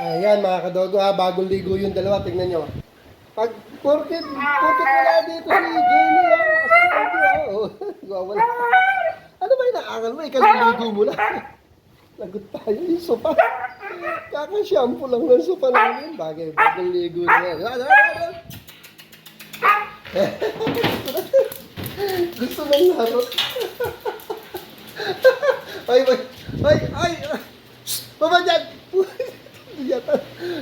Ayan mga kadogo ha, bagong ligo yung dalawa, tingnan nyo. Pag porket wala dito si Jenny ha, kasi Kobe ha, wala. Ano ba inaangal mo? Ikaw ligo mo lang. Lagot tayo yung sopa. Kaka-shampoo lang ng sopa namin. Bagay, bagong ligo na yan. Gusto ng harot. Ay, ay! Baba dyan! Yata.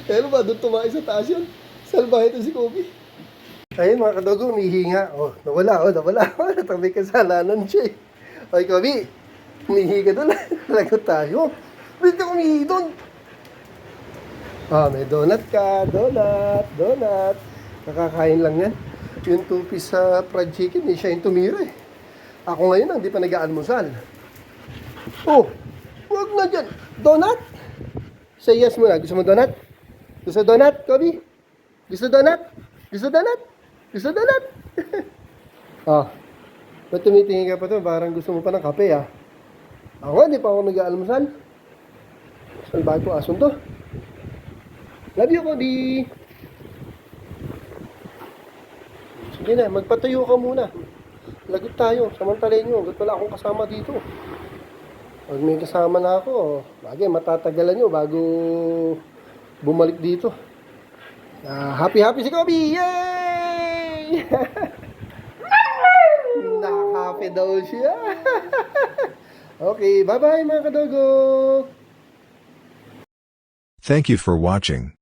Pero ba, doon tumae sa taas yun. Salbahe ito si Kobe. Ayun mga kadogo, umihinga. Oh, nawala. May kasalanan siya eh. Ay, Kobe, umihi ka doon. Lagot tayo. Ba't ka umihi doon? Ah, may donut ka. Donut. Nakakain lang yan. Yung 2-piece sa fried chicken, siya yung tumira eh. Ako ngayon ang di pa nag-aalmusal. Oh, wag na dyan. Donut? Say yes muna. Gusto mo donut? Gusto donut, Kobe? Gusto donut? Gusto donut? Ah, ba't tumitingin ka pa to? Parang gusto mo pa ng kape ah. Ako nga, di pa ako nag-aalmusal. Salbahe ko asun to. Love you, Kobe. Sige na, magpatayo ka muna. Lagot tayo, samantalin nyo. Hanggat wala akong kasama dito. Pag may kasama na ako, bagay matatagalan nyo bago bumalik dito. Happy si Kobe! Yay! Naka-happy daw siya. Okay, bye-bye mga kadogo! Thank you for watching.